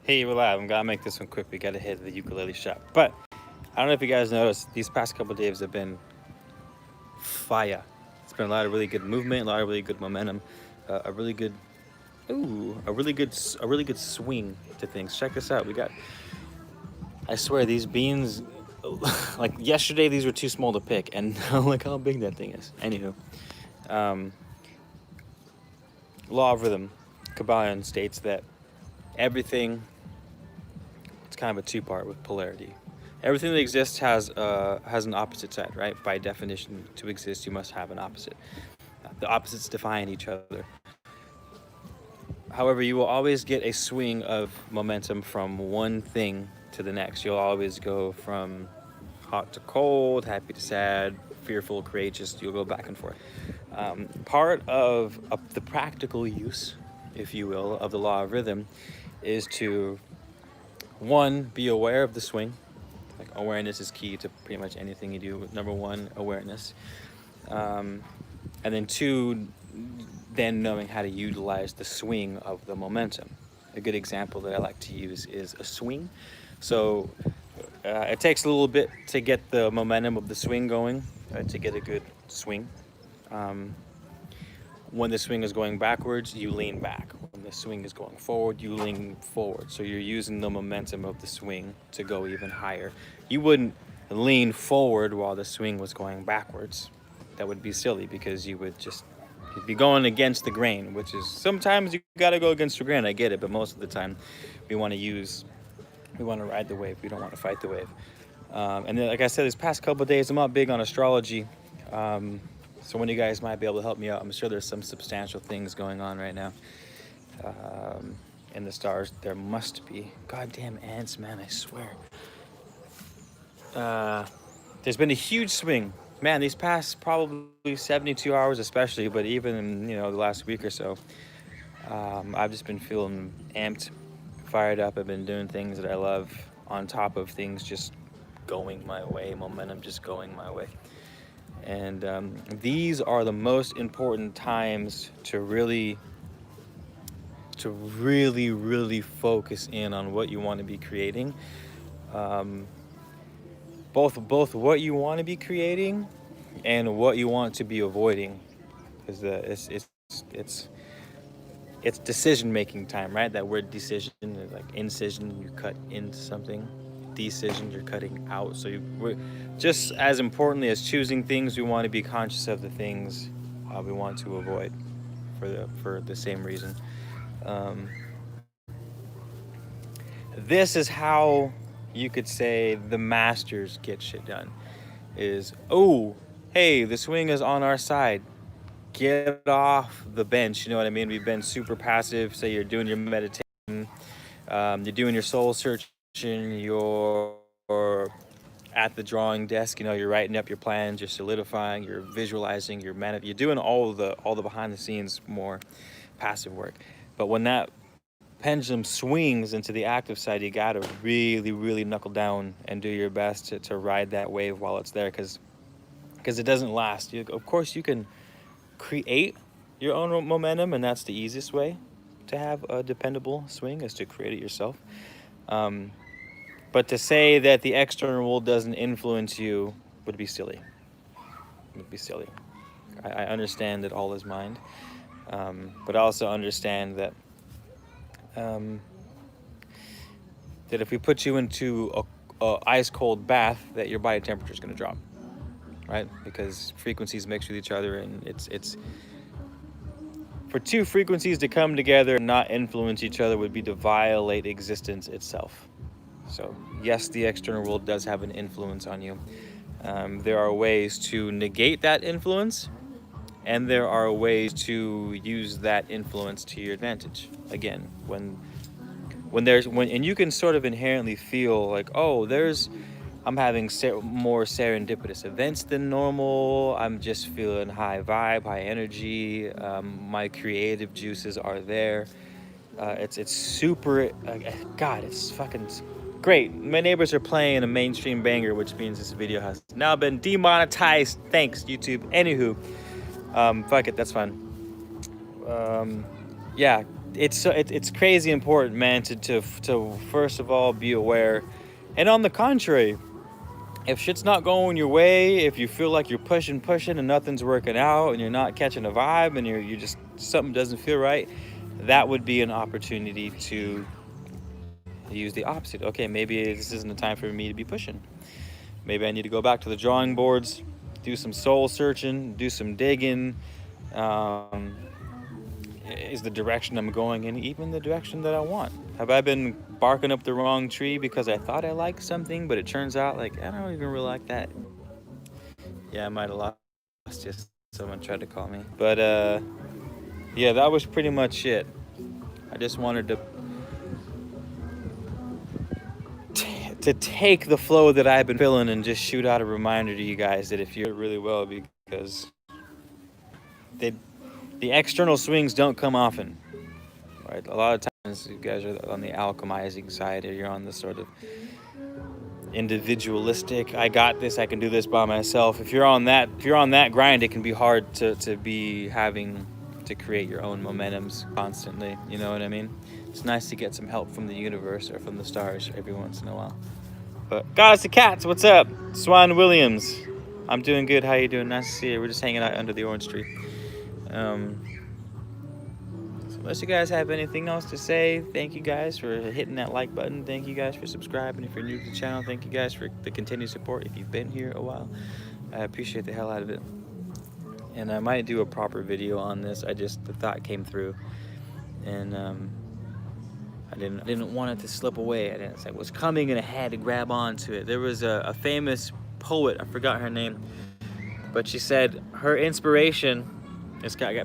Hey, we're live. I'm gonna make this one quick. We gotta hit the ukulele shop. But I don't know if you guys noticed, these past couple of days have been fire. It's been a lot of really good movement, a lot of really good momentum, a really good, a really good swing to things. Check this out. We got, I swear, these beans, like yesterday, these were too small to pick, and look how big that thing is. Anywho, um, law of rhythm, kybalion states that everything, it's kind of a two-part with polarity. Everything that exists has an opposite side, right? By definition, to exist, you must have an opposite. The opposites define each other. However, you will always get a swing of momentum from one thing to the next. You'll always go from hot to cold, happy to sad, fearful, courageous. You'll go back and forth. Part of the practical use, if you will, of the law of rhythm is to, one, be aware of the swing. Like, awareness is key to pretty much anything you do. Number one, awareness. And then two, then knowing how to utilize the swing of the momentum. A good example that I like to use is a swing. So it takes a little bit to get the momentum of the swing going, to get a good swing. When the swing is going backwards, you lean back. When the swing is going forward, you lean forward. So you're using the momentum of the swing to go even higher. You wouldn't lean forward while the swing was going backwards. That would be silly, because you'd be going against the grain, which is, sometimes you gotta go against the grain, I get it, but most of the time we wanna ride the wave, we don't wanna fight the wave. And then, like I said, this past couple of days, I'm not big on astrology. So one of you guys might be able to help me out. I'm sure there's some substantial things going on right now in the stars. There must be. Goddamn ants, man, I swear. There's been a huge swing. Man, these past probably 72 hours especially, but even in, the last week or so, I've just been feeling amped, fired up. I've been doing things that I love on top of things just going my way, momentum just going my way. And these are the most important times to really focus in on what you want to be creating. Both what you want to be creating and what you want to be avoiding, because it's decision-making time, right? That word decision is like incision, you cut into something. Decision, you're cutting out. So we're just as importantly as choosing things, we want to be conscious of the things we want to avoid for the same reason. This is how you could say the masters get shit done. Is, oh, hey, the swing is on our side. Get off the bench. You know what I mean? We've been super passive. Say you're doing your meditation, you're doing your soul searching, you're at the drawing desk, you're writing up your plans, you're solidifying, you're visualizing, you're doing all the behind the scenes, more passive work. But when that pendulum swings into the active side, you gotta really knuckle down and do your best to ride that wave while it's there, because it doesn't last. Of course you can create your own momentum, and that's the easiest way to have a dependable swing, is to create it yourself. But to say that the external world doesn't influence you would be silly. I understand that all is mind, but I also understand that that if we put you into a ice cold bath, that your body temperature is going to drop, right? Because frequencies mix with each other, and it's for two frequencies to come together and not influence each other would be to violate existence itself. So yes, the external world does have an influence on you. There are ways to negate that influence, and there are ways to use that influence to your advantage. Again, when and you can sort of inherently feel like, oh, I'm having more serendipitous events than normal. I'm just feeling high vibe, high energy. My creative juices are there. It's super. God, it's fucking great. My neighbors are playing a mainstream banger, which means this video has now been demonetized. Thanks, YouTube. Anywho, fuck it, that's fine. Yeah, it's crazy important, man, to first of all be aware, and on the contrary, if shit's not going your way, if you feel like you're pushing and nothing's working out and you're not catching a vibe and you just something doesn't feel right, that would be an opportunity to use the opposite. Okay, maybe this isn't the time for me to be pushing. Maybe I need to go back to the drawing boards, do some soul searching, do some digging. Um, is the direction I'm going in even the direction that I want? Have I been barking up the wrong tree because I thought I liked something, but it turns out like I don't even really like that? Yeah, I might have lost just someone tried to call me. But yeah, that was pretty much it. I just wanted to take the flow that I've been feeling and just shoot out a reminder to you guys that if you do it really well, because the external swings don't come often, right? A lot of times you guys are on the alchemizing side, or you're on the sort of individualistic, I got this, I can do this by myself. If you're on that grind, it can be hard to be having to create your own momentums constantly. You know what I mean? It's nice to get some help from the universe or from the stars every once in a while. But guys, the cats, what's up? Swan Williams, I'm doing good. How you doing? Nice to see you. We're just hanging out under the orange tree. So unless you guys have anything else to say, thank you guys for hitting that like button. Thank you guys for subscribing. If you're new to the channel, thank you guys for the continued support. If you've been here a while, I appreciate the hell out of it. And I might do a proper video on this. The thought came through, and I didn't want it to slip away. It was coming and I had to grab onto it. There was a famous poet, I forgot her name, but she said her inspiration,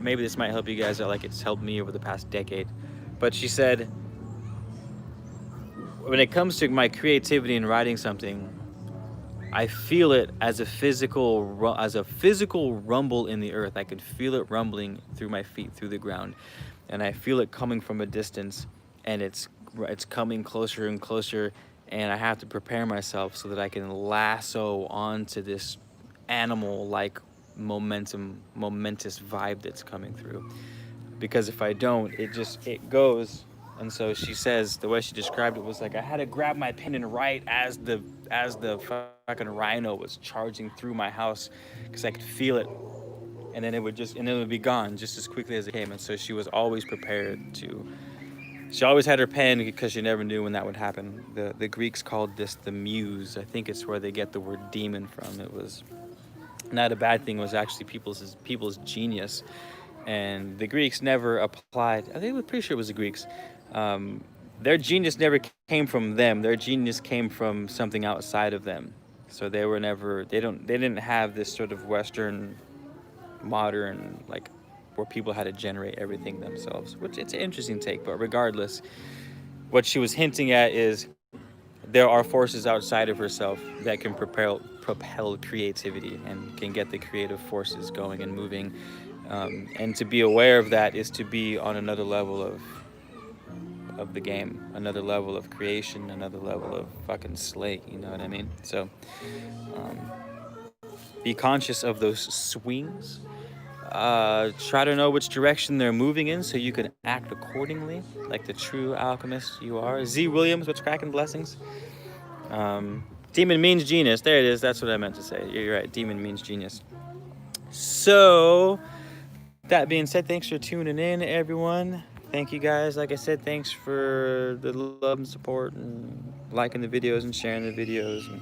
maybe this might help you guys out like it's helped me over the past decade, but she said, when it comes to my creativity and writing something, I feel it as a physical rumble in the earth. I could feel it rumbling through my feet, through the ground, and I feel it coming from a distance, and it's coming closer and closer, and I have to prepare myself so that I can lasso onto this animal-like momentous vibe that's coming through. Because if I don't, it goes. And so she says, the way she described it was like I had to grab my pen and write as the fucking rhino was charging through my house, because I could feel it, and then it would be gone just as quickly as it came. And so she was always prepared to. She always had her pen because she never knew when that would happen. The Greeks called this the muse. I think it's where they get the word demon from. It was not a bad thing. It was actually people's genius. And the Greeks never applied. I think I'm pretty sure it was the Greeks. Their genius never came from them. Their genius came from something outside of them. So they didn't have this sort of Western, modern, like, where people had to generate everything themselves, which it's an interesting take. But regardless, what she was hinting at is there are forces outside of herself that can propel creativity and can get the creative forces going and moving. And to be aware of that is to be on another level of the game, another level of creation, another level of fucking slate, you know what I mean? So be conscious of those swings. Try to know which direction they're moving in so you can act accordingly, like the true alchemist you are. Z Williams, what's cracking? Blessings. Demon means genius. There it is. That's what I meant to say. You're right. Demon means genius. So, that being said, thanks for tuning in, everyone. Thank you guys. Like I said, thanks for the love and support and liking the videos and sharing the videos and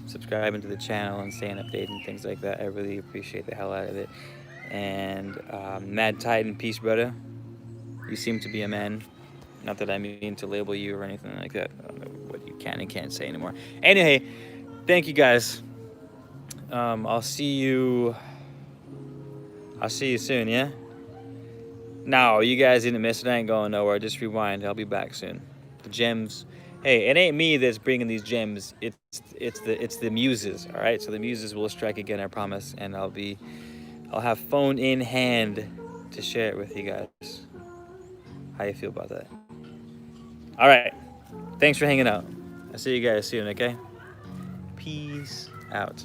subscribing to the channel and staying updated and things like that. I really appreciate the hell out of it. And Mad Titan, peace, brother. You seem to be a man. Not that I mean to label you or anything like that. I don't know what you can and can't say anymore. Anyway, thank you guys. I'll see you soon, yeah? No, you guys didn't miss it. I ain't going nowhere. Just rewind. I'll be back soon. The gems. Hey, it ain't me that's bringing these gems. It's the muses, all right? So the muses will strike again, I promise. And I'll have phone in hand to share it with you guys. How you feel about that? All right. Thanks for hanging out. I'll see you guys soon, okay? Peace out.